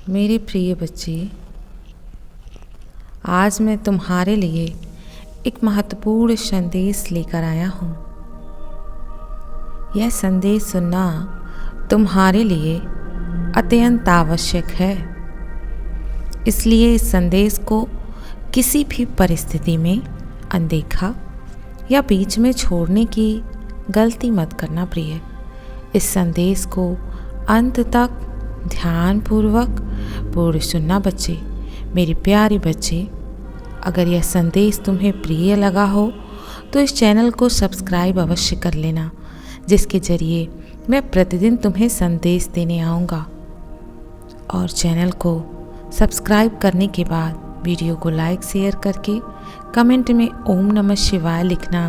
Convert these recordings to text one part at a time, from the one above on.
मेरे प्रिय बच्चे, आज मैं तुम्हारे लिए एक महत्वपूर्ण संदेश लेकर आया हूँ। यह संदेश सुनना तुम्हारे लिए अत्यंत आवश्यक है, इसलिए इस संदेश को किसी भी परिस्थिति में अनदेखा या बीच में छोड़ने की गलती मत करना प्रिय। इस संदेश को अंत तक ध्यानपूर्वक पूर्ण सुनना बच्चे। मेरे प्यारे बच्चे, अगर यह संदेश तुम्हें प्रिय लगा हो तो इस चैनल को सब्सक्राइब अवश्य कर लेना, जिसके जरिए मैं प्रतिदिन तुम्हें संदेश देने आऊँगा। और चैनल को सब्सक्राइब करने के बाद वीडियो को लाइक शेयर करके कमेंट में ओम नमः शिवाय लिखना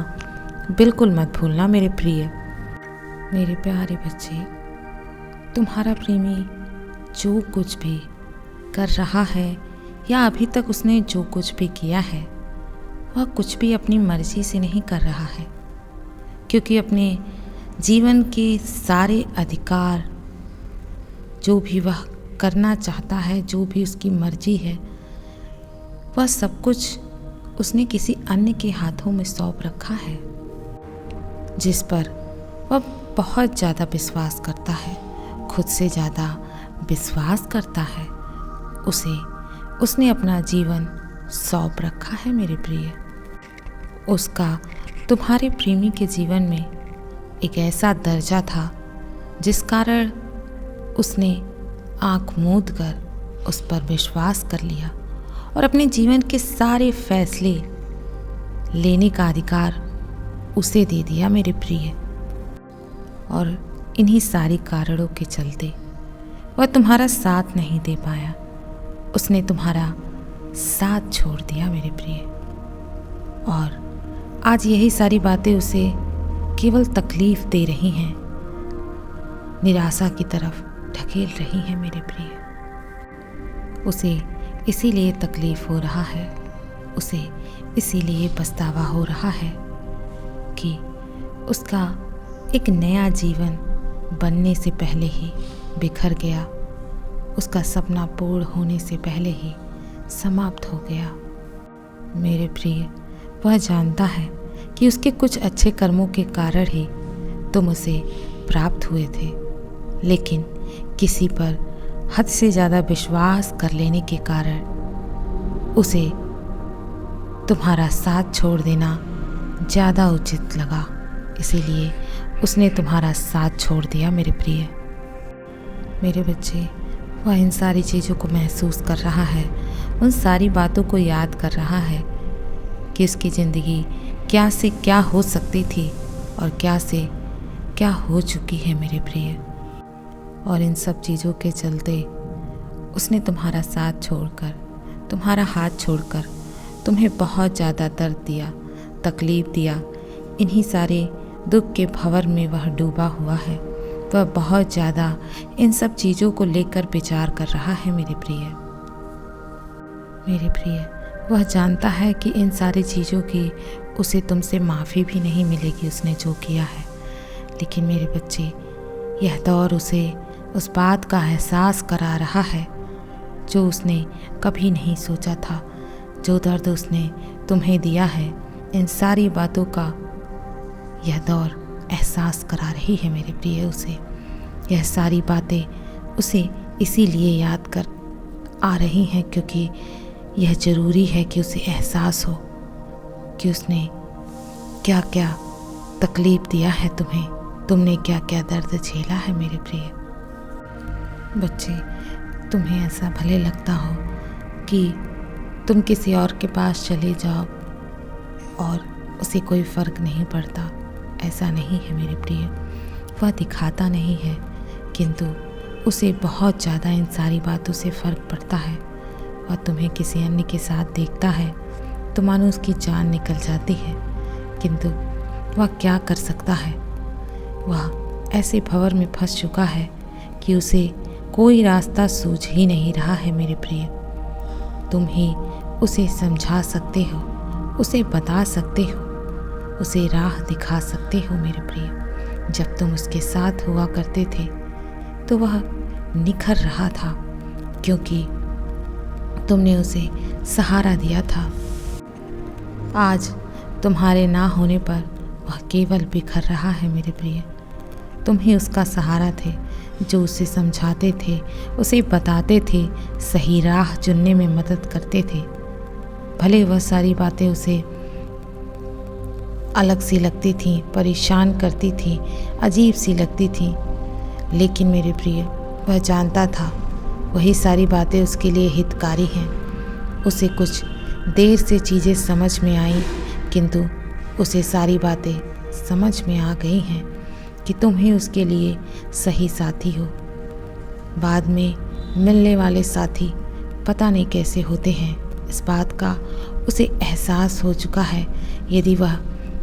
बिल्कुल मत भूलना मेरे प्रिय। मेरे प्यारे बच्चे, तुम्हारा प्रेमी जो कुछ भी कर रहा है या अभी तक उसने जो कुछ भी किया है, वह कुछ भी अपनी मर्जी से नहीं कर रहा है, क्योंकि अपने जीवन के सारे अधिकार जो भी वह करना चाहता है, जो भी उसकी मर्जी है, वह सब कुछ उसने किसी अन्य के हाथों में सौंप रखा है, जिस पर वह बहुत ज़्यादा विश्वास करता है, खुद से ज़्यादा विश्वास करता है। उसने अपना जीवन सौंप रखा है मेरे प्रिय। उसका तुम्हारे प्रेमी के जीवन में एक ऐसा दर्जा था जिस कारण उसने आँख मूंद कर उस पर विश्वास कर लिया और अपने जीवन के सारे फैसले लेने का अधिकार उसे दे दिया मेरे प्रिय। और इन्हीं सारी कारणों के चलते वह तुम्हारा साथ नहीं दे पाया, उसने तुम्हारा साथ छोड़ दिया मेरे प्रिय। और आज यही सारी बातें उसे केवल तकलीफ दे रही हैं, निराशा की तरफ ढकेल रही हैं मेरे प्रिय। उसे इसीलिए तकलीफ हो रहा है, उसे इसीलिए पछतावा हो रहा है कि उसका एक नया जीवन बनने से पहले ही बिखर गया, उसका सपना पूर्ण होने से पहले ही समाप्त हो गया। मेरे प्रिय, वह जानता है कि उसके कुछ अच्छे कर्मों के कारण ही तुम उसे प्राप्त हुए थे, लेकिन किसी पर हद से ज़्यादा विश्वास कर लेने के कारण उसे तुम्हारा साथ छोड़ देना ज़्यादा उचित लगा, इसीलिए उसने तुम्हारा साथ छोड़ दिया मेरे प्रिय। मेरे बच्चे, वह इन सारी चीज़ों को महसूस कर रहा है, उन सारी बातों को याद कर रहा है कि उसकी ज़िंदगी क्या से क्या हो सकती थी और क्या से क्या हो चुकी है मेरे प्रिय। और इन सब चीज़ों के चलते उसने तुम्हारा साथ छोड़कर, तुम्हारा हाथ छोड़कर तुम्हें बहुत ज़्यादा दर्द दिया, तकलीफ़ दिया। इन्हीं सारे दुख के भंवर में वह डूबा हुआ है, वह बहुत ज़्यादा इन सब चीज़ों को लेकर विचार कर रहा है मेरे प्रिय। मेरे प्रिय, वह जानता है कि इन सारी चीज़ों की उसे तुमसे माफ़ी भी नहीं मिलेगी उसने जो किया है, लेकिन मेरे बच्चे, यह दौर उसे उस बात का एहसास करा रहा है जो उसने कभी नहीं सोचा था। जो दर्द उसने तुम्हें दिया है, इन सारी बातों का यह दौर एहसास करा रही है मेरे प्रिय उसे। यह सारी बातें उसे इसीलिए याद कर आ रही हैं क्योंकि यह ज़रूरी है कि उसे एहसास हो कि उसने क्या क्या तकलीफ़ दिया है तुम्हें, तुमने क्या क्या दर्द झेला है मेरे प्रिय। बच्चे, तुम्हें ऐसा भले लगता हो कि तुम किसी और के पास चले जाओ और उसे कोई फ़र्क नहीं पड़ता, ऐसा नहीं है मेरे प्रिय। वह दिखाता नहीं है, किंतु उसे बहुत ज़्यादा इन सारी बातों से फ़र्क पड़ता है। वह तुम्हें किसी अन्य के साथ देखता है तो मानो उसकी जान निकल जाती है, किंतु वह क्या कर सकता है। वह ऐसे भंवर में फंस चुका है कि उसे कोई रास्ता सूझ ही नहीं रहा है मेरे प्रिय। तुम ही उसे समझा सकते हो, उसे बता सकते हो, उसे राह दिखा सकते हो मेरे प्रिय। जब तुम उसके साथ हुआ करते थे तो वह निखर रहा था, क्योंकि तुमने उसे सहारा दिया था। आज तुम्हारे ना होने पर वह केवल बिखर रहा है मेरे प्रिय। तुम ही उसका सहारा थे, जो उसे समझाते थे, उसे बताते थे, सही राह चुनने में मदद करते थे। भले वह सारी बातें उसे अलग सी लगती थीं, परेशान करती थीं, अजीब सी लगती थीं, लेकिन मेरे प्रिय वह जानता था वही सारी बातें उसके लिए हितकारी हैं। उसे कुछ देर से चीज़ें समझ में आई, किंतु उसे सारी बातें समझ में आ गई हैं कि तुम ही उसके लिए सही साथी हो। बाद में मिलने वाले साथी पता नहीं कैसे होते हैं, इस बात का उसे एहसास हो चुका है। यदि वह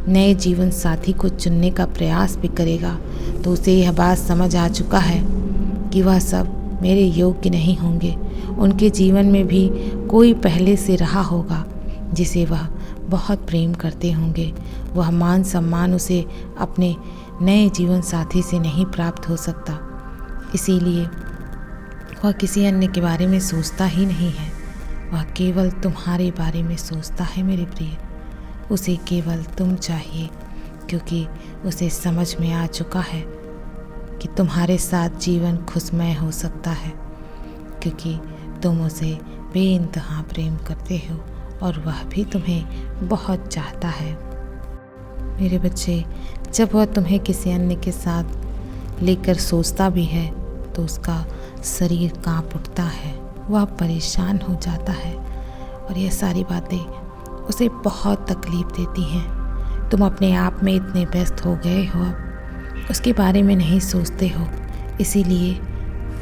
नए जीवन साथी को चुनने का प्रयास भी करेगा तो उसे यह बात समझ आ चुका है कि वह सब मेरे योग्य नहीं होंगे। उनके जीवन में भी कोई पहले से रहा होगा जिसे वह बहुत प्रेम करते होंगे। वह मान सम्मान उसे अपने नए जीवन साथी से नहीं प्राप्त हो सकता, इसीलिए वह किसी अन्य के बारे में सोचता ही नहीं है। वह केवल तुम्हारे बारे में सोचता है मेरे प्रिय। उसे केवल तुम चाहिए, क्योंकि उसे समझ में आ चुका है कि तुम्हारे साथ जीवन खुशमय हो सकता है, क्योंकि तुम उसे बेइंतहा प्रेम करते हो और वह भी तुम्हें बहुत चाहता है। मेरे बच्चे, जब वह तुम्हें किसी अन्य के साथ लेकर सोचता भी है तो उसका शरीर कांप उठता है, वह परेशान हो जाता है और यह सारी बातें उसे बहुत तकलीफ़ देती हैं। तुम अपने आप में इतने व्यस्त हो गए हो, अब उसके बारे में नहीं सोचते हो, इसीलिए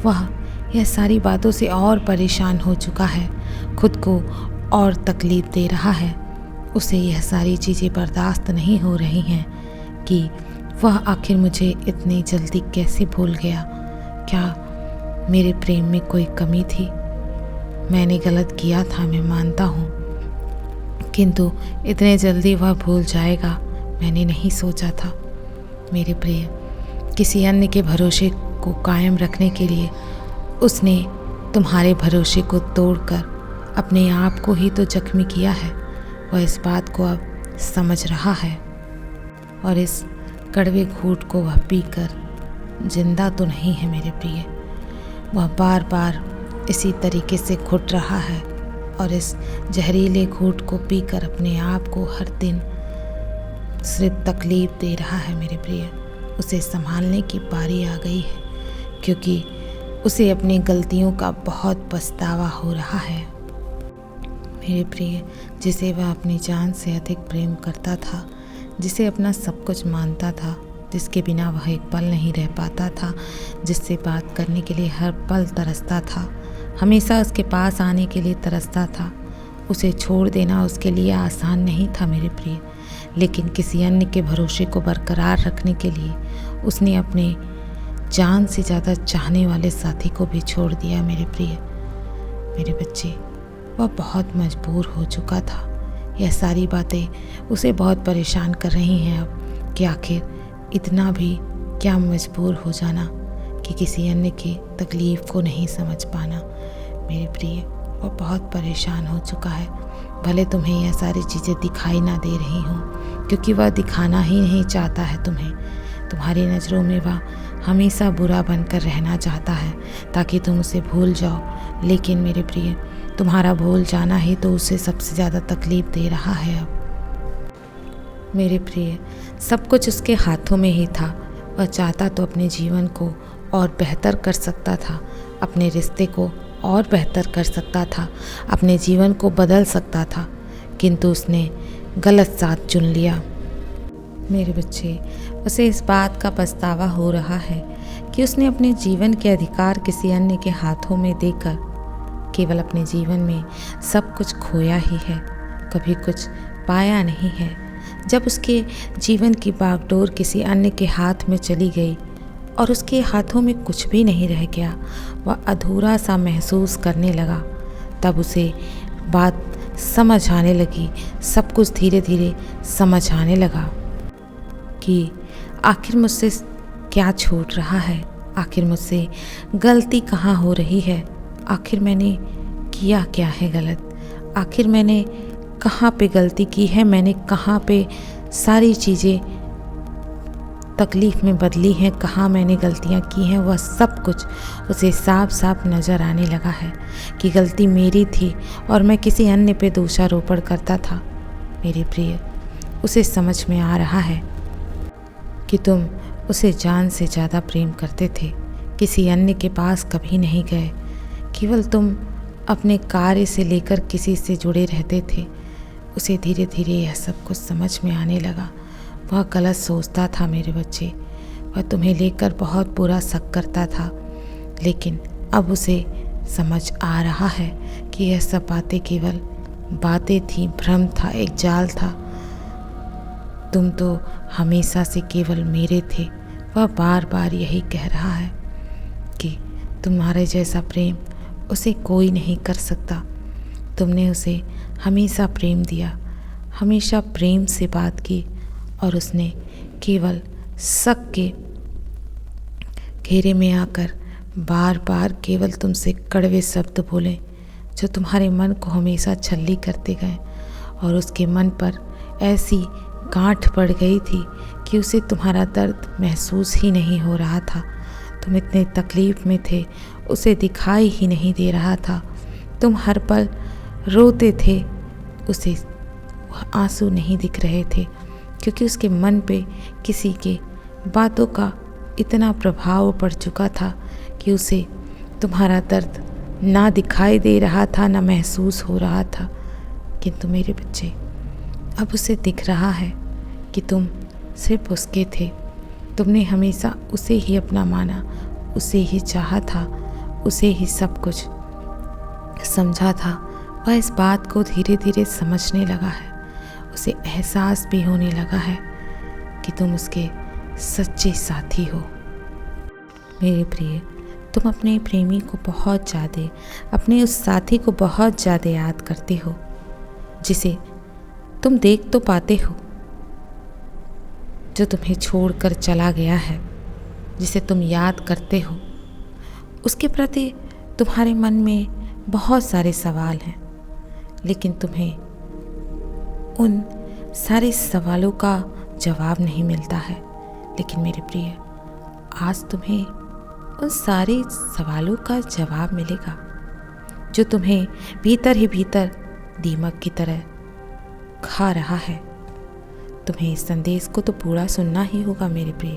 वह यह सारी बातों से और परेशान हो चुका है, खुद को और तकलीफ़ दे रहा है। उसे यह सारी चीज़ें बर्दाश्त नहीं हो रही हैं कि वह आखिर मुझे इतनी जल्दी कैसे भूल गया। क्या मेरे प्रेम में कोई कमी थी? मैंने गलत किया था, मैं मानता हूँ, किंतु इतने जल्दी वह भूल जाएगा मैंने नहीं सोचा था। मेरे प्रिय, किसी अन्य के भरोसे को कायम रखने के लिए उसने तुम्हारे भरोसे को तोड़कर अपने आप को ही तो जख्मी किया है। वह इस बात को अब समझ रहा है और इस कड़वे घूंट को वह पीकर जिंदा तो नहीं है मेरे प्रिय। वह बार बार इसी तरीके से घुट रहा है और इस जहरीले घूंट को पीकर अपने आप को हर दिन सिर्फ तकलीफ दे रहा है मेरे प्रिय। उसे संभालने की बारी आ गई है, क्योंकि उसे अपनी गलतियों का बहुत पछतावा हो रहा है। मेरे प्रिय, जिसे वह अपनी जान से अधिक प्रेम करता था, जिसे अपना सब कुछ मानता था, जिसके बिना वह एक पल नहीं रह पाता था, जिससे बात करने के लिए हर पल तरसता था, हमेशा उसके पास आने के लिए तरसता था, उसे छोड़ देना उसके लिए आसान नहीं था मेरे प्रिय। लेकिन किसी अन्य के भरोसे को बरकरार रखने के लिए उसने अपने जान से ज़्यादा चाहने वाले साथी को भी छोड़ दिया मेरे प्रिय। मेरे बच्चे, वह बहुत मजबूर हो चुका था। यह सारी बातें उसे बहुत परेशान कर रही हैं अब कि आखिर इतना भी क्या मजबूर हो जाना कि किसी अन्य के तकलीफ़ को नहीं समझ पाना। मेरे प्रिय, वह बहुत परेशान हो चुका है। भले तुम्हें यह सारी चीज़ें दिखाई ना दे रही हों, क्योंकि वह दिखाना ही नहीं चाहता है तुम्हें। तुम्हारी नज़रों में वह हमेशा बुरा बनकर रहना चाहता है ताकि तुम उसे भूल जाओ। लेकिन मेरे प्रिय, तुम्हारा भूल जाना ही तो उसे सबसे ज़्यादा तकलीफ़ दे रहा है अब। मेरे प्रिय, सब कुछ उसके हाथों में ही था। वह चाहता तो अपने जीवन को और बेहतर कर सकता था, अपने रिश्ते को और बेहतर कर सकता था, अपने जीवन को बदल सकता था, किंतु उसने गलत साथ चुन लिया। मेरे बच्चे, उसे इस बात का पछतावा हो रहा है कि उसने अपने जीवन के अधिकार किसी अन्य के हाथों में देकर केवल अपने जीवन में सब कुछ खोया ही है, कभी कुछ पाया नहीं है। जब उसके जीवन की बागडोर किसी अन्य के हाथ में चली गई और उसके हाथों में कुछ भी नहीं रह गया, वह अधूरा सा महसूस करने लगा। तब उसे बात समझ आने लगी, सब कुछ धीरे धीरे समझ आने लगा कि आखिर मुझसे क्या छूट रहा है, आखिर मुझसे गलती कहाँ हो रही है। आखिर मैंने किया क्या है गलत, आखिर मैंने कहाँ पे गलती की है, मैंने कहाँ पे सारी चीज़ें तकलीफ़ में बदली हैं, कहाँ मैंने गलतियाँ की हैं, वह सब कुछ उसे साफ साफ नज़र आने लगा है कि गलती मेरी थी और मैं किसी अन्य पे दोषारोपण करता था। मेरे प्रिय, उसे समझ में आ रहा है कि तुम उसे जान से ज़्यादा प्रेम करते थे, किसी अन्य के पास कभी नहीं गए, केवल तुम अपने कार्य से लेकर किसी से जुड़े रहते थे। उसे धीरे धीरे यह सब कुछ समझ में आने लगा। वह गलत सोचता था मेरे बच्चे, वह तुम्हें लेकर बहुत बुरा शक करता था, लेकिन अब उसे समझ आ रहा है कि यह सब बातें केवल बातें थी, भ्रम था, एक जाल था। तुम तो हमेशा से केवल मेरे थे। वह बार बार यही कह रहा है कि तुम्हारे जैसा प्रेम उसे कोई नहीं कर सकता। तुमने उसे हमेशा प्रेम दिया, हमेशा प्रेम से बात की, और उसने केवल शक के घेरे में आकर बार बार केवल तुमसे कड़वे शब्द बोले, जो तुम्हारे मन को हमेशा छल्ली करते गए, और उसके मन पर ऐसी गांठ पड़ गई थी कि उसे तुम्हारा दर्द महसूस ही नहीं हो रहा था। तुम इतने तकलीफ़ में थे, उसे दिखाई ही नहीं दे रहा था। तुम हर पल रोते थे, उसे आंसू नहीं दिख रहे थे, क्योंकि उसके मन पे किसी के बातों का इतना प्रभाव पड़ चुका था कि उसे तुम्हारा दर्द ना दिखाई दे रहा था, ना महसूस हो रहा था। किंतु मेरे बच्चे, अब उसे दिख रहा है कि तुम सिर्फ उसके थे। तुमने हमेशा उसे ही अपना माना, उसे ही चाहा था, उसे ही सब कुछ समझा था। वह इस बात को धीरे धीरे समझने लगा है। उसे एहसास भी होने लगा है कि तुम उसके सच्चे साथी हो। मेरे प्रिय, तुम अपने प्रेमी को बहुत ज़्यादा, अपने उस साथी को बहुत ज़्यादा याद करते हो, जिसे तुम देख तो पाते हो, जो तुम्हें छोड़कर चला गया है, जिसे तुम याद करते हो। उसके प्रति तुम्हारे मन में बहुत सारे सवाल हैं, लेकिन तुम्हें उन सारे सवालों का जवाब नहीं मिलता है। लेकिन मेरे प्रिय, आज तुम्हें उन सारे सवालों का जवाब मिलेगा, जो तुम्हें भीतर ही भीतर दीमक की तरह खा रहा है। तुम्हें इस संदेश को तो पूरा सुनना ही होगा मेरे प्रिय,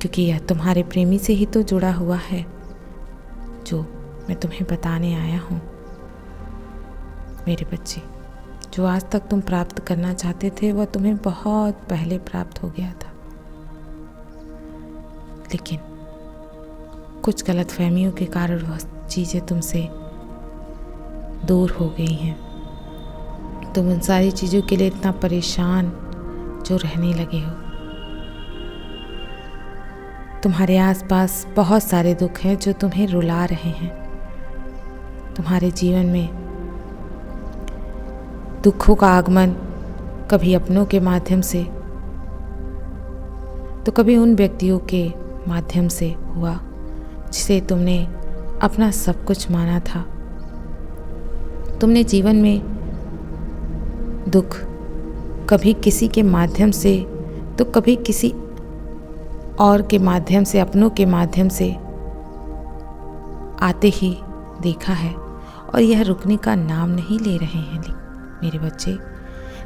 क्योंकि यह तुम्हारे प्रेमी से ही तो जुड़ा हुआ है, जो मैं तुम्हें बताने आया हूँ। मेरे बच्चे, जो आज तक तुम प्राप्त करना चाहते थे, वह तुम्हें बहुत पहले प्राप्त हो गया था, लेकिन कुछ गलतफहमियों के कारण वह चीज़ें तुमसे दूर हो गई हैं। तुम उन सारी चीज़ों के लिए इतना परेशान जो रहने लगे हो। तुम्हारे आसपास बहुत सारे दुख हैं जो तुम्हें रुला रहे हैं। तुम्हारे जीवन में दुखों का आगमन कभी अपनों के माध्यम से, तो कभी उन व्यक्तियों के माध्यम से हुआ जिसे तुमने अपना सब कुछ माना था। तुमने जीवन में दुख कभी किसी के माध्यम से, तो कभी किसी और के माध्यम से, अपनों के माध्यम से आते ही देखा है, और यह रुकने का नाम नहीं ले रहे हैं मेरे बच्चे।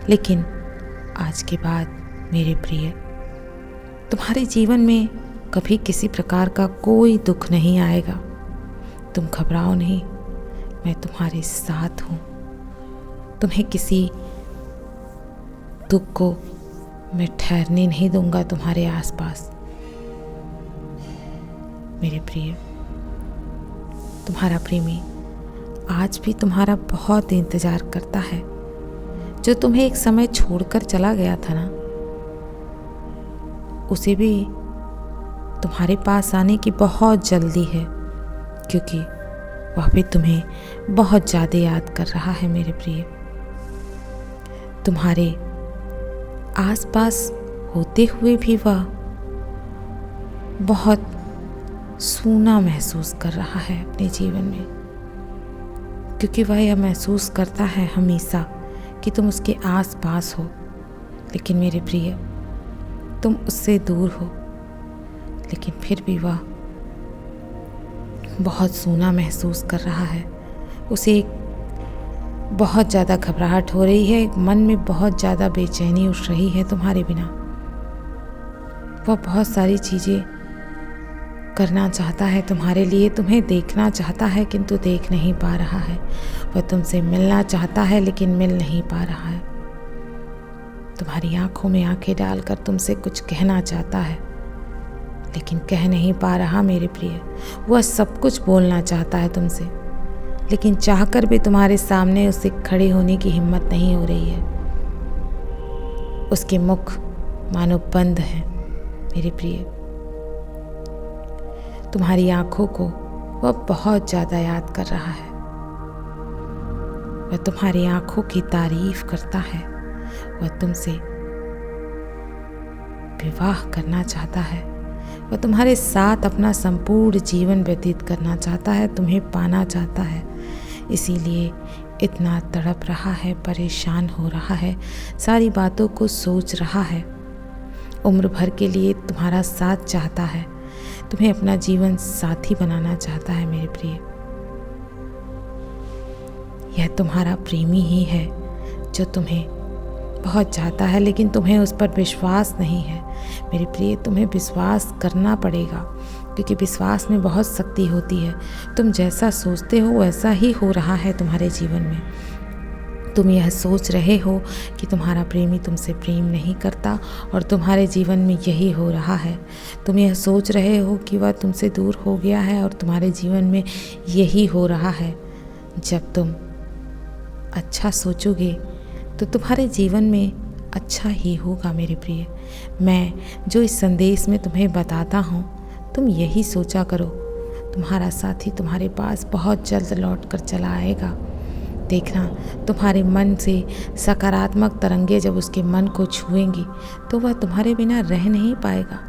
लेकिन आज के बाद मेरे प्रिय, तुम्हारे जीवन में कभी किसी प्रकार का कोई दुख नहीं आएगा। तुम घबराओ नहीं, मैं तुम्हारे साथ हूँ। तुम्हें किसी दुख को मैं ठहरने नहीं दूंगा तुम्हारे आसपास। मेरे प्रिय, तुम्हारा प्रेमी आज भी तुम्हारा बहुत इंतज़ार करता है। जो तुम्हें एक समय छोड़कर चला गया था ना, उसे भी तुम्हारे पास आने की बहुत जल्दी है, क्योंकि वह भी तुम्हें बहुत ज़्यादा याद कर रहा है। मेरे प्रिय, तुम्हारे आसपास होते हुए भी वह बहुत सूना महसूस कर रहा है अपने जीवन में, क्योंकि वह यह महसूस करता है हमेशा कि तुम उसके आस पास हो, लेकिन मेरे प्रिय तुम उससे दूर हो। लेकिन फिर भी वह बहुत सूना महसूस कर रहा है। उसे बहुत ज़्यादा घबराहट हो रही है, मन में बहुत ज़्यादा बेचैनी उठ रही है तुम्हारे बिना। वह बहुत सारी चीज़ें करना चाहता है तुम्हारे लिए, तुम्हें देखना चाहता है किंतु देख नहीं पा रहा है। वह तुमसे मिलना चाहता है लेकिन मिल नहीं पा रहा है। तुम्हारी आंखों में आंखें डालकर तुमसे कुछ कहना चाहता है लेकिन कह नहीं पा रहा मेरे प्रिय। वह सब कुछ बोलना चाहता है तुमसे, लेकिन चाहकर भी तुम्हारे सामने उसे खड़े होने की हिम्मत नहीं हो रही है। उसके मुख मानो बंद हैं मेरे प्रिय। तुम्हारी आंखों को वह बहुत ज़्यादा याद कर रहा है। वह तुम्हारी आंखों की तारीफ करता है। वह तुमसे विवाह करना चाहता है। वह तुम्हारे साथ अपना संपूर्ण जीवन व्यतीत करना चाहता है, तुम्हें पाना चाहता है। इसीलिए इतना तड़प रहा है, परेशान हो रहा है, सारी बातों को सोच रहा है। उम्र भर के लिए तुम्हारा साथ चाहता है, तुम्हें अपना जीवन साथी बनाना चाहता है मेरे प्रिय। यह तुम्हारा प्रेमी ही है जो तुम्हें बहुत चाहता है, लेकिन तुम्हें उस पर विश्वास नहीं है मेरे प्रिय। तुम्हें विश्वास करना पड़ेगा, क्योंकि विश्वास में बहुत शक्ति होती है। तुम जैसा सोचते हो वैसा ही हो रहा है तुम्हारे जीवन में। तुम यह सोच रहे हो कि तुम्हारा प्रेमी तुमसे प्रेम नहीं करता, और तुम्हारे जीवन में यही हो रहा है। तुम यह सोच रहे हो कि वह तुमसे दूर हो गया है, और तुम्हारे जीवन में यही हो रहा है। जब तुम अच्छा सोचोगे तो तुम्हारे जीवन में अच्छा ही होगा मेरे प्रिय। मैं जो इस संदेश में तुम्हें बताता हूँ, तुम यही सोचा करो। तुम्हारा साथी तुम्हारे पास बहुत जल्द लौट कर चला आएगा। देखना, तुम्हारे मन से सकारात्मक तरंगे जब उसके मन को छुएंगी तो वह तुम्हारे बिना रह नहीं पाएगा।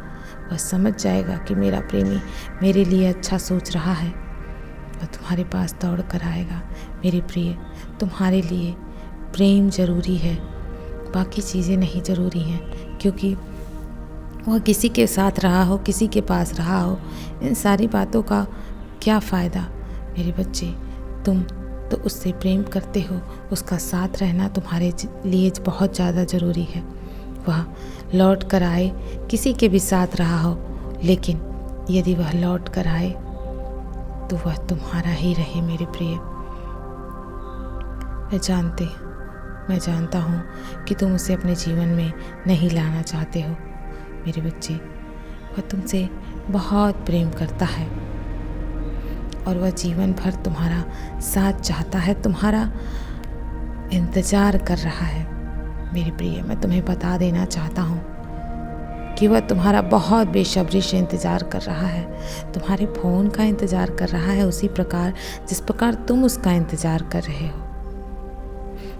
वह समझ जाएगा कि मेरा प्रेमी मेरे लिए अच्छा सोच रहा है। वह तुम्हारे पास दौड़ कर आएगा मेरे प्रिय। तुम्हारे लिए प्रेम जरूरी है, बाकी चीज़ें नहीं ज़रूरी हैं, क्योंकि वह किसी के साथ रहा हो, किसी के पास रहा हो, इन सारी बातों का क्या फ़ायदा मेरे बच्चे। तुम तो उससे प्रेम करते हो, उसका साथ रहना तुम्हारे लिए बहुत ज़्यादा ज़रूरी है। वह लौट कर आए, किसी के भी साथ रहा हो, लेकिन यदि वह लौट कर आए तो वह तुम्हारा ही रहे मेरे प्रिय। मैं जानता हूँ कि तुम उसे अपने जीवन में नहीं लाना चाहते हो मेरे बच्चे। वह तुमसे बहुत प्रेम करता है और वह जीवन भर तुम्हारा साथ चाहता है, तुम्हारा इंतज़ार कर रहा है मेरे प्रिय। मैं तुम्हें बता देना चाहता हूँ कि वह तुम्हारा बहुत बेसब्री से इंतज़ार कर रहा है, तुम्हारे फ़ोन का इंतज़ार कर रहा है, उसी प्रकार जिस प्रकार तुम उसका इंतज़ार कर रहे हो।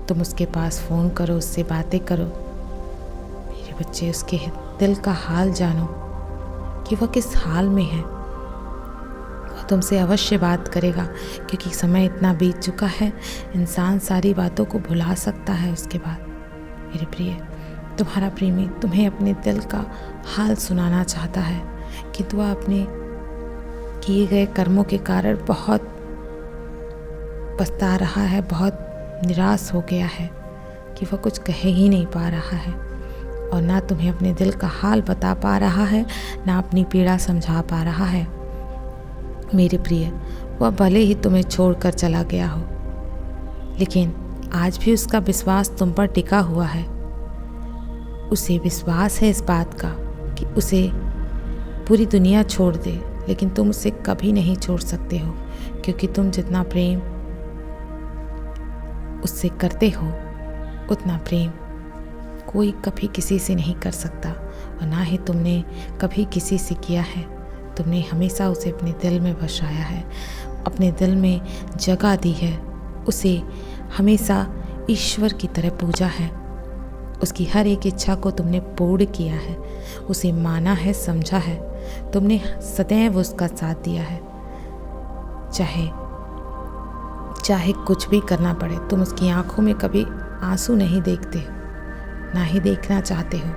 तुम उसके पास फ़ोन करो, उससे बातें करो मेरे बच्चे। उसके दिल का हाल जानो कि वह किस हाल में है। वह तुमसे अवश्य बात करेगा, क्योंकि समय इतना बीत चुका है, इंसान सारी बातों को भुला सकता है उसके बाद मेरे प्रिय। तुम्हारा प्रेमी तुम्हें अपने दिल का हाल सुनाना चाहता है, किंतु वह अपने किए गए कर्मों के कारण बहुत पछता रहा है, बहुत निराश हो गया है कि वह कुछ कह ही नहीं पा रहा है, और ना तुम्हें अपने दिल का हाल बता पा रहा है, ना अपनी पीड़ा समझा पा रहा है मेरे प्रिय। वह भले ही तुम्हें छोड़कर चला गया हो, लेकिन आज भी उसका विश्वास तुम पर टिका हुआ है। उसे विश्वास है इस बात का कि उसे पूरी दुनिया छोड़ दे, लेकिन तुम उसे कभी नहीं छोड़ सकते हो, क्योंकि तुम जितना प्रेम उससे करते हो उतना प्रेम कोई कभी किसी से नहीं कर सकता, और ना ही तुमने कभी किसी से किया है। तुमने हमेशा उसे अपने दिल में बसाया है, अपने दिल में जगह दी है, उसे हमेशा ईश्वर की तरह पूजा है। उसकी हर एक इच्छा को तुमने पूर्ण किया है, उसे माना है, समझा है। तुमने सदैव उसका साथ दिया है। चाहे कुछ भी करना पड़े, तुम उसकी आंखों में कभी आंसू नहीं देखते हो, ना ही देखना चाहते हो।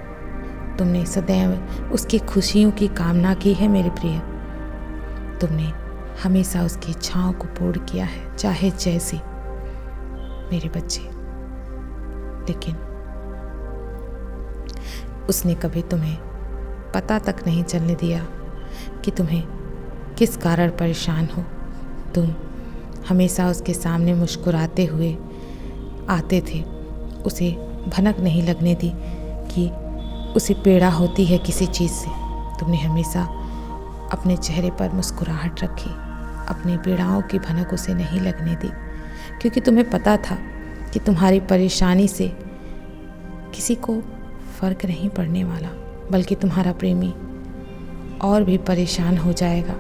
तुमने सदैव उसकी खुशियों की कामना की है मेरे प्रिय। तुमने हमेशा उसकी इच्छाओं को पूर्ण किया है, चाहे जैसी मेरे बच्चे। लेकिन उसने कभी तुम्हें पता तक नहीं चलने दिया कि तुम्हें किस कारण परेशान हो। तुम हमेशा उसके सामने मुस्कुराते हुए आते थे, उसे भनक नहीं लगने दी कि उसे पीड़ा होती है किसी चीज़ से। तुमने हमेशा अपने चेहरे पर मुस्कुराहट रखी, अपनी पीड़ाओं की भनक उसे नहीं लगने दी, क्योंकि तुम्हें पता था कि तुम्हारी परेशानी से किसी को फ़र्क नहीं पड़ने वाला, बल्कि तुम्हारा प्रेमी और भी परेशान हो जाएगा।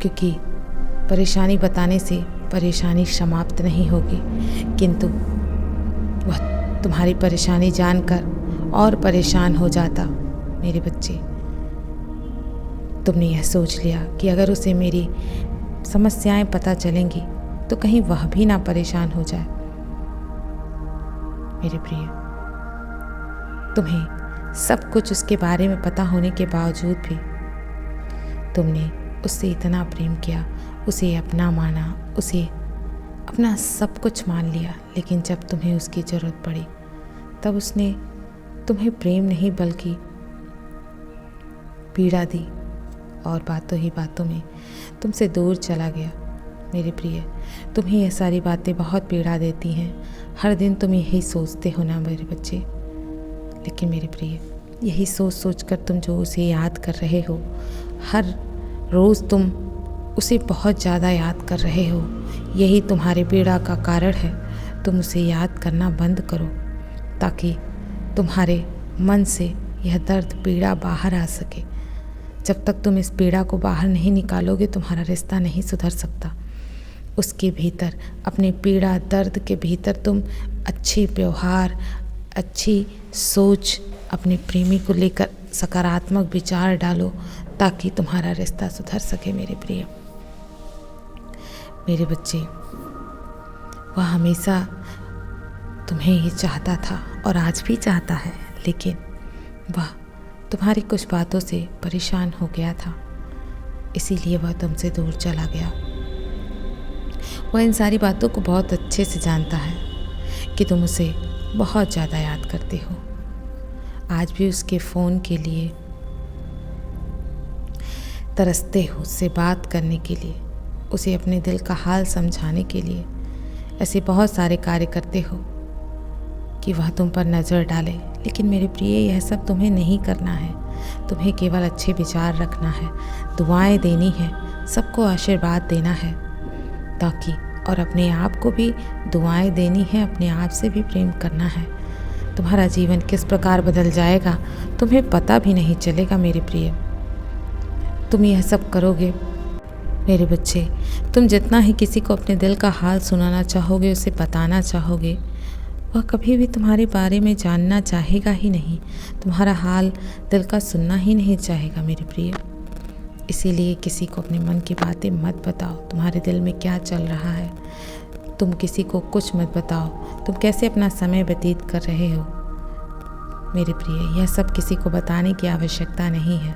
क्योंकि परेशानी बताने से परेशानी समाप्त नहीं होगी, किंतु वह तुम्हारी परेशानी जानकर और परेशान हो जाता। मेरे बच्चे, तुमने यह सोच लिया कि अगर उसे मेरी समस्याएं पता चलेंगी तो कहीं वह भी ना परेशान हो जाए। मेरे प्रिय, तुम्हें सब कुछ उसके बारे में पता होने के बावजूद भी तुमने उससे इतना प्रेम किया, उसे अपना माना, उसे अपना सब कुछ मान लिया। लेकिन जब तुम्हें उसकी ज़रूरत पड़ी तब उसने तुम्हें प्रेम नहीं बल्कि पीड़ा दी और बातों ही बातों में तुमसे दूर चला गया। मेरे प्रिय, तुम्हें ये सारी बातें बहुत पीड़ा देती हैं। हर दिन तुम यही सोचते हो ना मेरे बच्चे। लेकिन मेरे प्रिय, यही सोच सोच कर तुम जो उसे याद कर रहे हो, हर रोज़ तुम उसे बहुत ज़्यादा याद कर रहे हो, यही तुम्हारी पीड़ा का कारण है। तुम उसे याद करना बंद करो ताकि तुम्हारे मन से यह दर्द पीड़ा बाहर आ सके। जब तक तुम इस पीड़ा को बाहर नहीं निकालोगे तुम्हारा रिश्ता नहीं सुधर सकता। उसके भीतर, अपने पीड़ा दर्द के भीतर तुम अच्छे व्यवहार, अच्छी सोच, अपने प्रेमी को लेकर सकारात्मक विचार डालो ताकि तुम्हारा रिश्ता सुधर सके। मेरे प्रिय, मेरे बच्चे, वह हमेशा तुम्हें ही चाहता था और आज भी चाहता है, लेकिन वह तुम्हारी कुछ बातों से परेशान हो गया था, इसीलिए वह तुमसे दूर चला गया। वह इन सारी बातों को बहुत अच्छे से जानता है कि तुम उसे बहुत ज़्यादा याद करते हो। आज भी उसके फ़ोन के लिए तरसते हो, उससे बात करने के लिए, उसे अपने दिल का हाल समझाने के लिए ऐसे बहुत सारे कार्य करते हो कि वह तुम पर नज़र डाले। लेकिन मेरे प्रिय, यह सब तुम्हें नहीं करना है। तुम्हें केवल अच्छे विचार रखना है, दुआएं देनी है, सबको आशीर्वाद देना है ताकि, और अपने आप को भी दुआएं देनी है, अपने आप से भी प्रेम करना है। तुम्हारा जीवन किस प्रकार बदल जाएगा तुम्हें पता भी नहीं चलेगा। मेरे प्रिय, तुम यह सब करोगे मेरे बच्चे। तुम जितना ही किसी को अपने दिल का हाल सुनाना चाहोगे, उसे बताना चाहोगे, वह कभी भी तुम्हारे बारे में जानना चाहेगा ही नहीं, तुम्हारा हाल दिल का सुनना ही नहीं चाहेगा। मेरे प्रिय, इसीलिए किसी को अपने मन की बातें मत बताओ। तुम्हारे दिल में क्या चल रहा है तुम किसी को कुछ मत बताओ। तुम कैसे अपना समय व्यतीत कर रहे हो मेरे प्रिय, यह सब किसी को बताने की आवश्यकता नहीं है।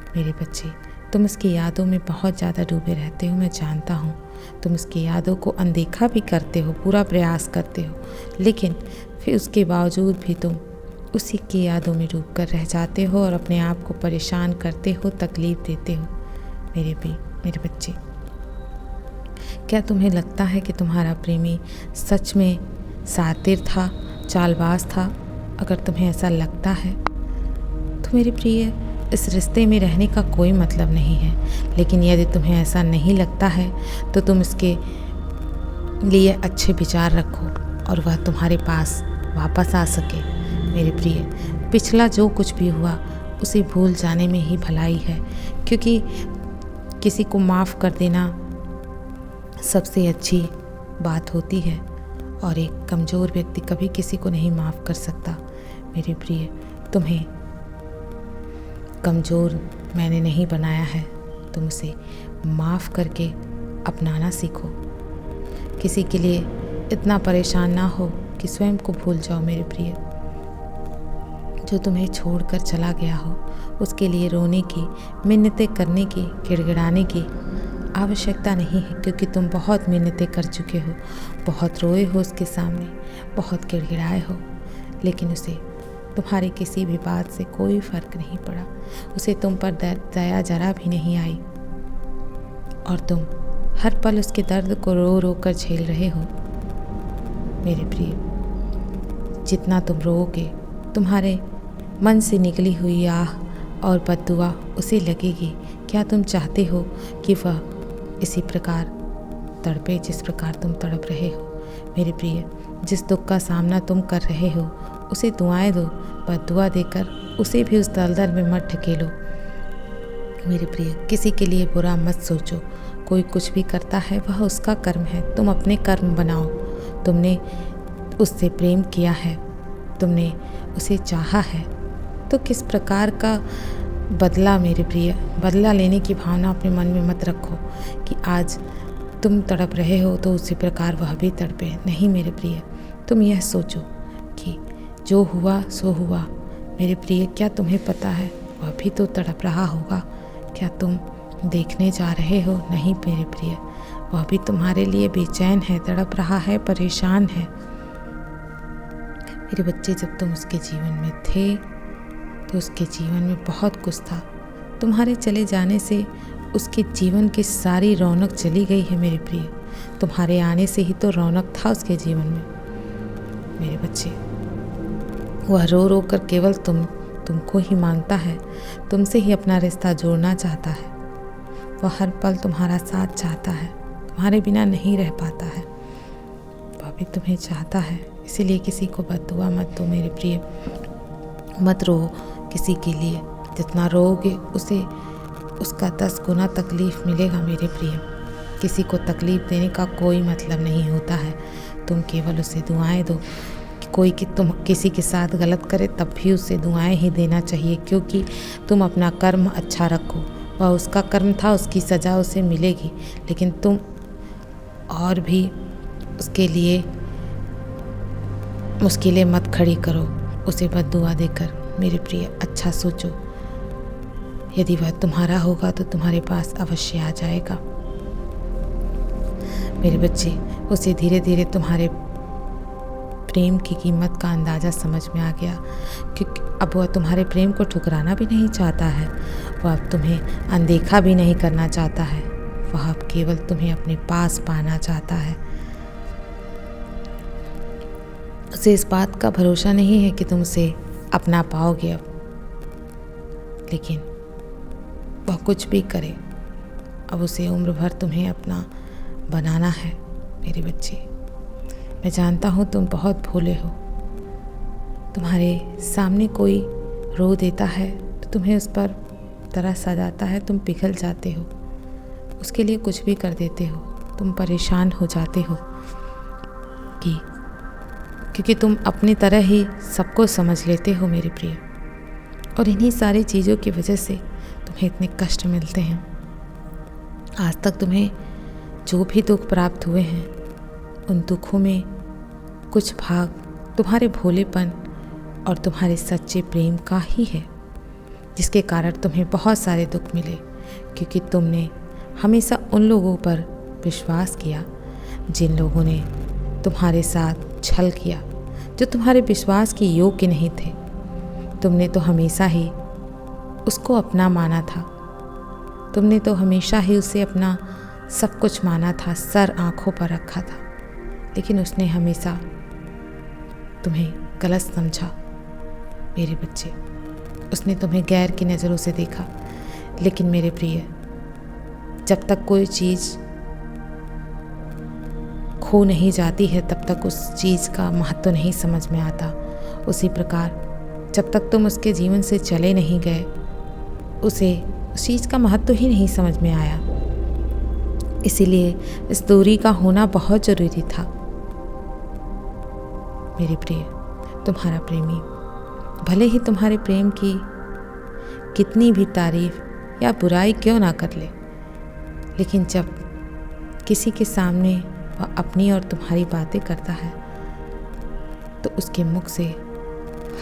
मेरे बच्चे, तुम उसकी यादों में बहुत ज़्यादा डूबे रहते हो, मैं जानता हूँ। तुम उसकी यादों को अनदेखा भी करते हो, पूरा प्रयास करते हो, लेकिन फिर उसके बावजूद भी तुम उसी की यादों में डूब कर रह जाते हो और अपने आप को परेशान करते हो, तकलीफ़ देते हो। मेरे बच्चे, क्या तुम्हें लगता है कि तुम्हारा प्रेमी सच में शातिर था, चालबाज था? अगर तुम्हें ऐसा लगता है तो मेरे प्रिय, इस रिश्ते में रहने का कोई मतलब नहीं है। लेकिन यदि तुम्हें ऐसा नहीं लगता है तो तुम इसके लिए अच्छे विचार रखो और वह तुम्हारे पास वापस आ सके। मेरे प्रिय, पिछला जो कुछ भी हुआ उसे भूल जाने में ही भलाई है, क्योंकि किसी को माफ़ कर देना सबसे अच्छी बात होती है और एक कमज़ोर व्यक्ति कभी किसी को नहीं माफ़ कर सकता। मेरे प्रिय, तुम्हें कमज़ोर मैंने नहीं बनाया है। तुम उसे माफ़ करके अपनाना सीखो। किसी के लिए इतना परेशान ना हो कि स्वयं को भूल जाओ मेरे प्रिय। जो तुम्हें छोड़कर चला गया हो उसके लिए रोने की, मिन्नतें करने की, गिड़गिड़ाने की आवश्यकता नहीं है, क्योंकि तुम बहुत मिन्नतें कर चुके हो, बहुत रोए हो उसके सामने, बहुत गिड़गिड़ाए हो, लेकिन उसे तुम्हारी किसी भी बात से कोई फ़र्क नहीं पड़ा। उसे तुम पर दया जरा भी नहीं आई और तुम हर पल उसके दर्द को रो रो कर झेल रहे हो मेरे प्रिय। जितना तुम रोओगे तुम्हारे मन से निकली हुई आह और बद्दुआ उसे लगेगी। क्या तुम चाहते हो कि वह इसी प्रकार तड़पे जिस प्रकार तुम तड़प रहे हो मेरे प्रिय? जिस दुख का सामना तुम कर रहे हो उसे दुआएं दो, बद्दुआ देकर उसे भी उस दलदल में मत ढकेलो मेरे प्रिय। किसी के लिए बुरा मत सोचो। कोई कुछ भी करता है वह उसका कर्म है, तुम अपने कर्म बनाओ। तुमने उससे प्रेम किया है, तुमने उसे चाहा है, तो किस प्रकार का बदला मेरे प्रिय, बदला लेने की भावना अपने मन में मत रखो कि आज तुम तड़प रहे हो तो उसी प्रकार वह भी तड़पे। नहीं मेरे प्रिय, तुम यह सोचो कि जो हुआ सो हुआ मेरे प्रिय। क्या तुम्हें पता है वह भी तो तड़प रहा होगा? क्या तुम देखने जा रहे हो? नहीं मेरे प्रिय, वह भी तुम्हारे लिए बेचैन है, तड़प रहा है, परेशान है मेरे बच्चे। जब तुम उसके जीवन में थे तो उसके जीवन में बहुत कुछ था। तुम्हारे चले जाने से उसके जीवन की सारी रौनक चली गई है मेरे प्रिय। तुम्हारे आने से ही तो रौनक था उसके जीवन में मेरे बच्चे। वह रो रो कर केवल तुमको ही मांगता है, तुमसे ही अपना रिश्ता जोड़ना चाहता है। वह हर पल तुम्हारा साथ चाहता है, तुम्हारे बिना नहीं रह पाता है। वह भी तुम्हें चाहता है, इसीलिए किसी को बद्दुआ मत दो मेरे प्रिय। मत रो किसी के लिए, जितना रोओगे उसे उसका 10 गुना तकलीफ़ मिलेगा मेरे प्रिय। किसी को तकलीफ़ देने का कोई मतलब नहीं होता है। तुम केवल उसे दुआएं दो। कोई कि तुम किसी के साथ गलत करे तब भी उसे दुआएं ही देना चाहिए, क्योंकि तुम अपना कर्म अच्छा रखो। वह उसका कर्म था, उसकी सज़ा उसे मिलेगी, लेकिन तुम और भी उसके लिए मुश्किलें मत खड़ी करो उसे बद्दुआ देकर मेरे प्रिय। अच्छा सोचो, यदि वह तुम्हारा होगा तो तुम्हारे पास अवश्य आ जाएगा मेरे बच्चे। उसे धीरे धीरे तुम्हारे प्रेम की कीमत का अंदाज़ा समझ में आ गया, क्योंकि अब वह तुम्हारे प्रेम को ठुकराना भी नहीं चाहता है। वह अब तुम्हें अनदेखा भी नहीं करना चाहता है। वह अब केवल तुम्हें अपने पास पाना चाहता है। उसे इस बात का भरोसा नहीं है कि तुम उसे अपना पाओगे अब, लेकिन वह कुछ भी करे, अब उसे उम्र भर तुम्हें अपना बनाना है मेरे बच्चे। मैं जानता हूँ तुम बहुत भोले हो। तुम्हारे सामने कोई रो देता है तो तुम्हें उस पर तरस आ जाता है, तुम पिघल जाते हो, उसके लिए कुछ भी कर देते हो। तुम परेशान हो जाते हो क्योंकि तुम अपनी तरह ही सबको समझ लेते हो मेरे प्रिय, और इन्हीं सारी चीज़ों की वजह से तुम्हें इतने कष्ट मिलते हैं। आज तक तुम्हें जो भी दुख प्राप्त हुए हैं, उन दुखों में कुछ भाग तुम्हारे भोलेपन और तुम्हारे सच्चे प्रेम का ही है, जिसके कारण तुम्हें बहुत सारे दुख मिले, क्योंकि तुमने हमेशा उन लोगों पर विश्वास किया जिन लोगों ने तुम्हारे साथ छल किया, जो तुम्हारे विश्वास के योग्य नहीं थे। तुमने तो हमेशा ही उसको अपना माना था, तुमने तो हमेशा ही उसे अपना सब कुछ माना था, सर आँखों पर रखा था, लेकिन उसने हमेशा तुम्हें गलत समझा मेरे बच्चे। उसने तुम्हें गैर की नज़रों से देखा। लेकिन मेरे प्रिय, जब तक कोई चीज़ खो नहीं जाती है तब तक उस चीज़ का महत्व नहीं समझ में आता। उसी प्रकार जब तक तुम उसके जीवन से चले नहीं गए, उसे उस चीज़ का महत्व ही नहीं समझ में आया। इसीलिए इस दूरी का होना बहुत ज़रूरी था मेरे प्रिय। तुम्हारा प्रेमी भले ही तुम्हारे प्रेम की कितनी भी तारीफ या बुराई क्यों ना कर ले, लेकिन जब किसी के सामने वह अपनी और तुम्हारी बातें करता है तो उसके मुख से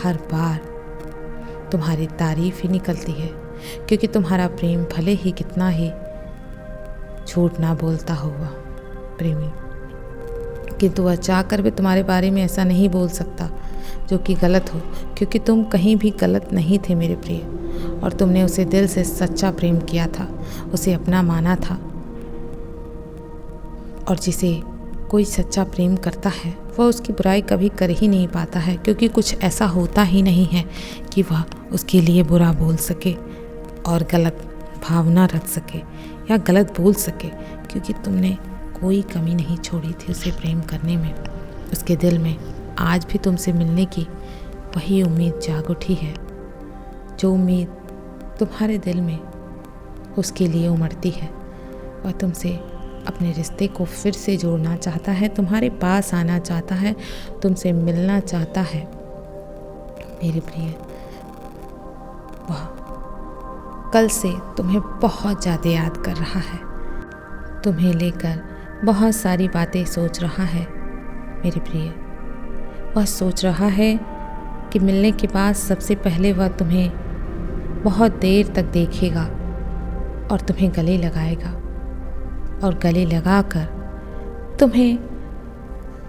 हर बार तुम्हारी तारीफ ही निकलती है, क्योंकि तुम्हारा प्रेम भले ही कितना ही झूठ ना बोलता हुआ प्रेमी, किंतु वह चाहकर भी तुम्हारे बारे में ऐसा नहीं बोल सकता जो कि गलत हो, क्योंकि तुम कहीं भी गलत नहीं थे मेरे प्रिय, और तुमने उसे दिल से सच्चा प्रेम किया था, उसे अपना माना था। और जिसे कोई सच्चा प्रेम करता है वह उसकी बुराई कभी कर ही नहीं पाता है, क्योंकि कुछ ऐसा होता ही नहीं है कि वह उसके लिए बुरा बोल सके और गलत भावना रख सके या गलत बोल सके, क्योंकि तुमने कोई कमी नहीं छोड़ी थी उसे प्रेम करने में। उसके दिल में आज भी तुमसे मिलने की वही उम्मीद जाग उठी है, जो उम्मीद तुम्हारे दिल में उसके लिए उमड़ती है। वह तुमसे अपने रिश्ते को फिर से जोड़ना चाहता है, तुम्हारे पास आना चाहता है, तुमसे मिलना चाहता है मेरे प्रिय। वह कल से तुम्हें बहुत ज़्यादा याद कर रहा है, तुम्हें लेकर बहुत सारी बातें सोच रहा है मेरे प्रिय। वह सोच रहा है कि मिलने के बाद सबसे पहले वह तुम्हें बहुत देर तक देखेगा और तुम्हें गले लगाएगा, और गले लगाकर तुम्हें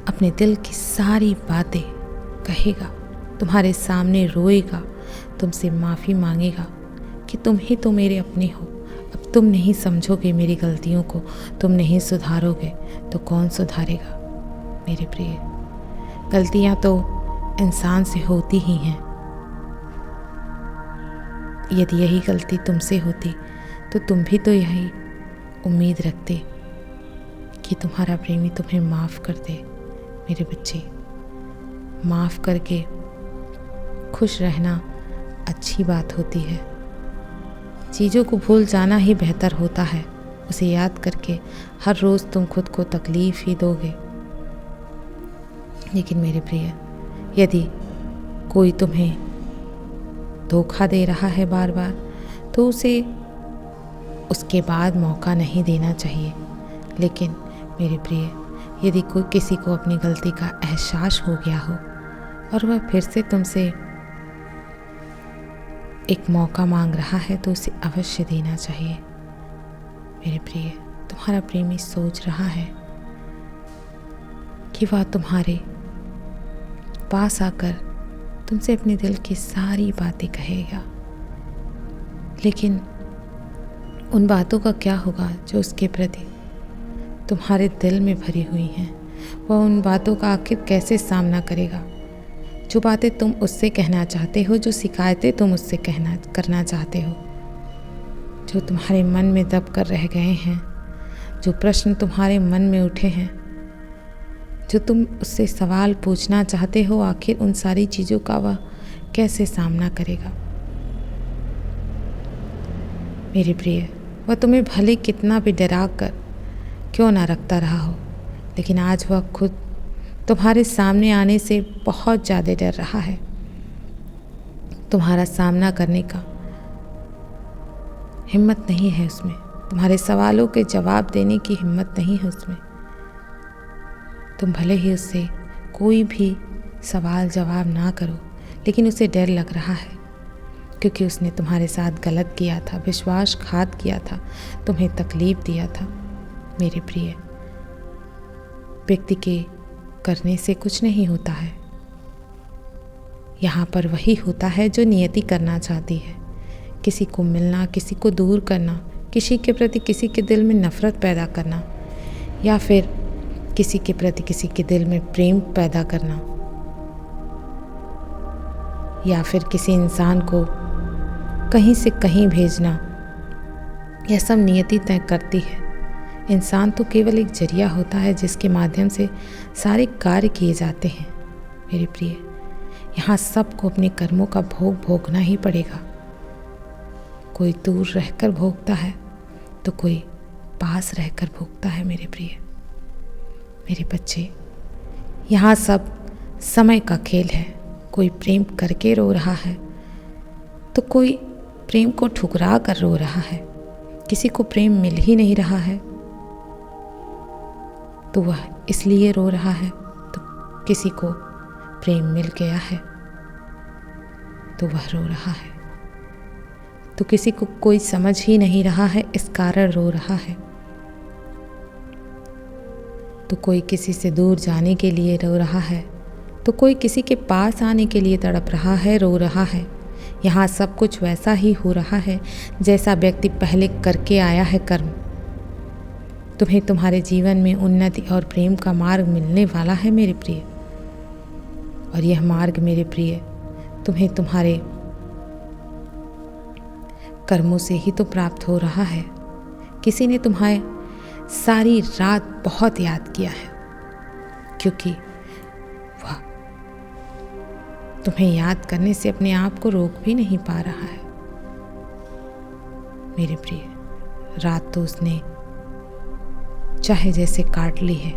अपने दिल की सारी बातें कहेगा, तुम्हारे सामने रोएगा, तुमसे माफ़ी मांगेगा कि तुम ही तो मेरे अपने हो, अब तुम नहीं समझोगे मेरी गलतियों को, तुम नहीं सुधारोगे तो कौन सुधारेगा मेरे प्रिय। गलतियाँ तो इंसान से होती ही हैं, यदि यही गलती तुमसे होती तो तुम भी तो यही उम्मीद रखते कि तुम्हारा प्रेमी तुम्हें माफ़ कर दे मेरे बच्चे। माफ़ करके खुश रहना अच्छी बात होती है, चीज़ों को भूल जाना ही बेहतर होता है। उसे याद करके हर रोज़ तुम खुद को तकलीफ़ ही दोगे। लेकिन मेरे प्रिय, यदि कोई तुम्हें धोखा दे रहा है बार बार, तो उसे उसके बाद मौका नहीं देना चाहिए। लेकिन मेरे प्रिय, यदि कोई किसी को अपनी गलती का एहसास हो गया हो और वह फिर से तुमसे एक मौका मांग रहा है, तो उसे अवश्य देना चाहिए मेरे प्रिय। तुम्हारा प्रेमी सोच रहा है कि वह तुम्हारे पास आकर तुमसे अपने दिल की सारी बातें कहेगा, लेकिन उन बातों का क्या होगा जो उसके प्रति तुम्हारे दिल में भरी हुई हैं। वह उन बातों का आखिर कैसे सामना करेगा, जो बातें तुम उससे कहना चाहते हो, जो शिकायतें तुम उससे करना चाहते हो, जो तुम्हारे मन में दब कर रह गए हैं, जो प्रश्न तुम्हारे मन में उठे हैं, जो तुम उससे सवाल पूछना चाहते हो, आखिर उन सारी चीज़ों का वह कैसे सामना करेगा मेरे प्रिय। वह तुम्हें भले कितना भी डरा कर क्यों ना रखता रहा हो, लेकिन आज वह खुद तुम्हारे सामने आने से बहुत ज़्यादा डर रहा है। तुम्हारा सामना करने का हिम्मत नहीं है उसमें, तुम्हारे सवालों के जवाब देने की हिम्मत नहीं है उसमें। तुम भले ही उससे कोई भी सवाल जवाब ना करो, लेकिन उसे डर लग रहा है, क्योंकि उसने तुम्हारे साथ गलत किया था, विश्वासघात किया था, तुम्हें तकलीफ दिया था मेरे प्रिय। व्यक्ति के करने से कुछ नहीं होता है, यहाँ पर वही होता है जो नियति करना चाहती है। किसी को मिलना, किसी को दूर करना, किसी के प्रति किसी के दिल में नफरत पैदा करना, या फिर किसी के प्रति किसी के दिल में प्रेम पैदा करना, या फिर किसी इंसान को कहीं से कहीं भेजना, यह सब नियति तय करती है। इंसान तो केवल एक जरिया होता है जिसके माध्यम से सारे कार्य किए जाते हैं मेरे प्रिय। यहाँ सबको अपने कर्मों का भोग भोगना ही पड़ेगा। कोई दूर रहकर भोगता है तो कोई पास रहकर भोगता है मेरे प्रिय। मेरे बच्चे, यहाँ सब समय का खेल है। कोई प्रेम करके रो रहा है तो कोई प्रेम को ठुकरा कर रो रहा है, किसी को प्रेम मिल ही नहीं रहा है तो वह इसलिए रो रहा है, तो किसी को प्रेम मिल गया है तो वह रो रहा है, तो किसी को कोई समझ ही नहीं रहा है इस कारण रो रहा है, तो कोई किसी से दूर जाने के लिए रो रहा है, तो कोई किसी के पास आने के लिए तड़प रहा है, रो रहा है। यहाँ सब कुछ वैसा ही हो रहा है जैसा व्यक्ति पहले करके आया है कर्म। तुम्हें तुम्हारे जीवन में उन्नति और प्रेम का मार्ग मिलने वाला है मेरे प्रिय, और यह मार्ग मेरे प्रिय तुम्हें तुम्हारे कर्मों से ही तो प्राप्त हो रहा है। किसी ने तुम्हें सारी रात बहुत याद किया है, क्योंकि वह तुम्हें याद करने से अपने आप को रोक भी नहीं पा रहा है मेरे प्रिय। रात तो उसने चाहे जैसे काट ली है,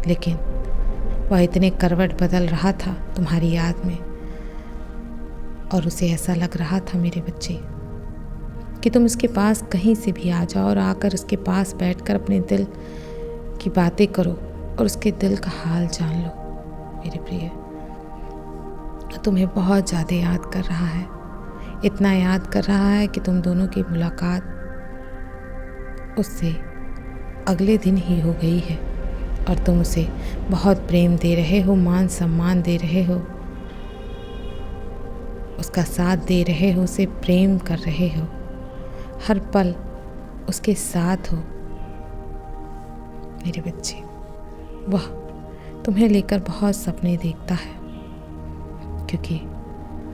लेकिन वह इतने करवट बदल रहा था तुम्हारी याद में, और उसे ऐसा लग रहा था मेरे बच्चे कि तुम उसके पास कहीं से भी आ जाओ और आकर उसके पास बैठकर अपने दिल की बातें करो और उसके दिल का हाल जान लो मेरे प्रिय। तुम्हें बहुत ज़्यादा याद कर रहा है, इतना याद कर रहा है कि तुम दोनों की मुलाकात उससे अगले दिन ही हो गई है, और तुम उसे बहुत प्रेम दे रहे हो, मान सम्मान दे रहे हो, उसका साथ दे रहे हो, उसे प्रेम कर रहे हो, हर पल उसके साथ हो मेरे बच्चे। वह तुम्हें लेकर बहुत सपने देखता है, क्योंकि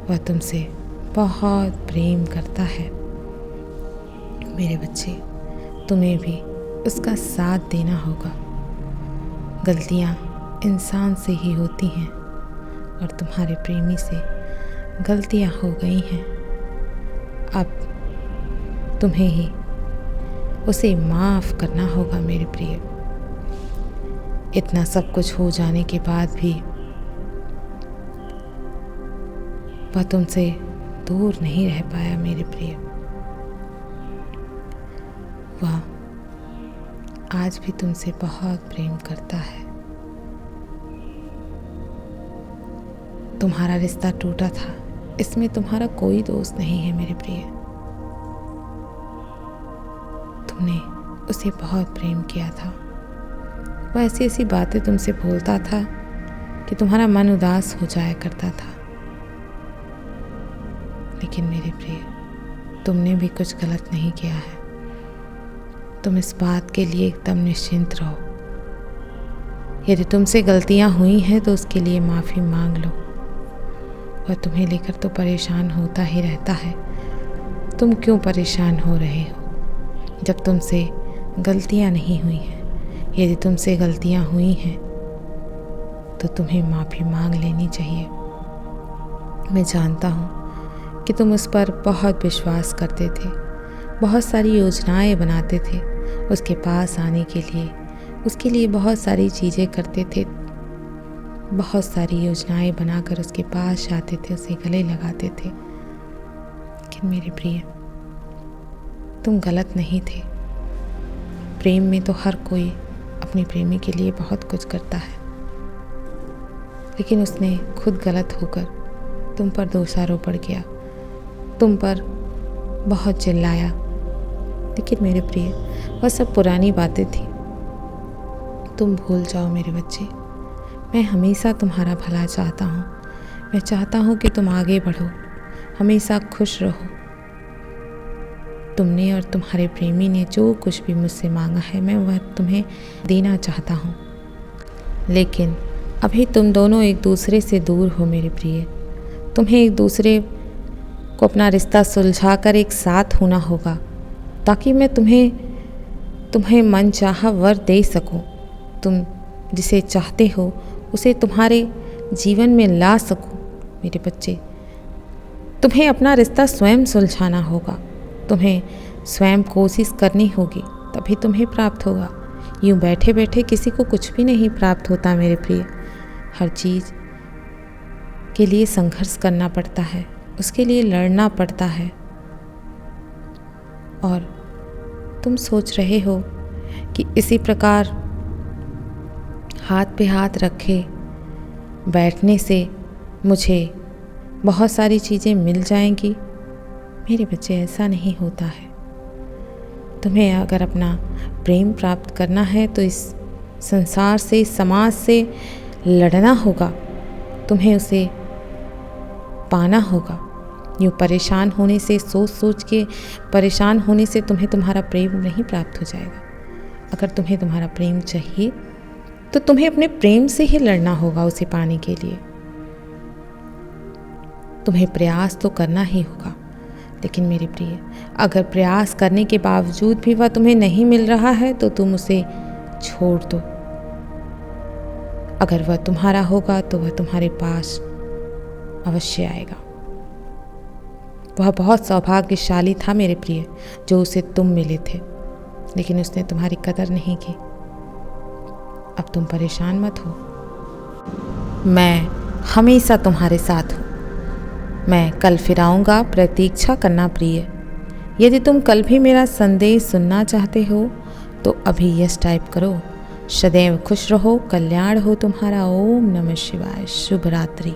वह तुमसे बहुत प्रेम करता है मेरे बच्चे। तुम्हें भी उसका साथ देना होगा। गलतियाँ इंसान से ही होती हैं, और तुम्हारे प्रेमी से गलतियाँ हो गई हैं। अब तुम्हें ही उसे माफ़ करना होगा मेरे प्रिय। इतना सब कुछ हो जाने के बाद भी वह तुमसे दूर नहीं रह पाया मेरे प्रिय। वह आज भी तुमसे बहुत प्रेम करता है। तुम्हारा रिश्ता टूटा था, इसमें तुम्हारा कोई दोष नहीं है मेरे प्रिय। तुमने उसे बहुत प्रेम किया था। वह ऐसी ऐसी बातें तुमसे बोलता था कि तुम्हारा मन उदास हो जाया करता था। लेकिन मेरे प्रिय, तुमने भी कुछ गलत नहीं किया है। तुम इस बात के लिए एकदम निश्चिंत रहो। यदि तुमसे गलतियां हुई हैं तो उसके लिए माफ़ी मांग लो। वह तुम्हें लेकर तो परेशान होता ही रहता है। तुम क्यों परेशान हो रहे हो जब तुमसे गलतियां नहीं हुई हैं? यदि तुमसे गलतियां हुई हैं तो तुम्हें माफ़ी मांग लेनी चाहिए। मैं जानता हूँ कि तुम उस पर बहुत विश्वास करते थे, बहुत सारी योजनाएं बनाते थे उसके पास आने के लिए, उसके लिए बहुत सारी चीज़ें करते थे, बहुत सारी योजनाएं बनाकर उसके पास जाते थे, उसे गले लगाते थे। लेकिन मेरे प्रिय, तुम गलत नहीं थे। प्रेम में तो हर कोई अपने प्रेमी के लिए बहुत कुछ करता है, लेकिन उसने खुद गलत होकर तुम पर दोषारोपण किया, तुम पर बहुत चिल्लाया। लेकिन मेरे प्रिय, वह सब पुरानी बातें थी, तुम भूल जाओ मेरे बच्चे। मैं हमेशा तुम्हारा भला चाहता हूँ। मैं चाहता हूँ कि तुम आगे बढ़ो, हमेशा खुश रहो। तुमने और तुम्हारे प्रेमी ने जो कुछ भी मुझसे मांगा है, मैं वह तुम्हें देना चाहता हूँ। लेकिन अभी तुम दोनों एक दूसरे से दूर हो मेरे प्रिय। तुम्हें एक दूसरे को अपना रिश्ता सुलझाकर एक साथ होना होगा, ताकि मैं तुम्हें मनचाहा वर दे सकूं। तुम जिसे चाहते हो उसे तुम्हारे जीवन में ला सकूं मेरे बच्चे। तुम्हें अपना रिश्ता स्वयं सुलझाना होगा, तुम्हें स्वयं कोशिश करनी होगी, तभी तुम्हें प्राप्त होगा। यूँ बैठे बैठे किसी को कुछ भी नहीं प्राप्त होता मेरे प्रिय। हर चीज़ के लिए संघर्ष करना पड़ता है, उसके लिए लड़ना पड़ता है। और तुम सोच रहे हो कि इसी प्रकार हाथ पे हाथ रखे बैठने से मुझे बहुत सारी चीज़ें मिल जाएंगी। मेरे बच्चे, ऐसा नहीं होता है। तुम्हें अगर अपना प्रेम प्राप्त करना है तो इस संसार से, इस समाज से लड़ना होगा, तुम्हें उसे पाना होगा। यूँ परेशान होने से, सोच सोच के परेशान होने से तुम्हें तुम्हारा प्रेम नहीं प्राप्त हो जाएगा। अगर तुम्हें तुम्हारा प्रेम चाहिए तो तुम्हें अपने प्रेम से ही लड़ना होगा उसे पाने के लिए। तुम्हें प्रयास तो करना ही होगा, लेकिन मेरे प्रिय, अगर प्रयास करने के बावजूद भी वह तुम्हें नहीं मिल रहा है तो तुम उसे छोड़ दो। अगर वह तुम्हारा होगा तो वह तुम्हारे पास अवश्य आएगा। वह बहुत सौभाग्यशाली था मेरे प्रिय, जो उसे तुम मिले थे, लेकिन उसने तुम्हारी कदर नहीं की। अब तुम परेशान मत हो, मैं हमेशा तुम्हारे साथ हूँ। मैं कल फिर आऊँगा, प्रतीक्षा करना प्रिय। यदि तुम कल भी मेरा संदेश सुनना चाहते हो तो अभी यस टाइप करो। सदैव खुश रहो, कल्याण हो तुम्हारा। ओम नमः शिवाय। शुभ रात्रि।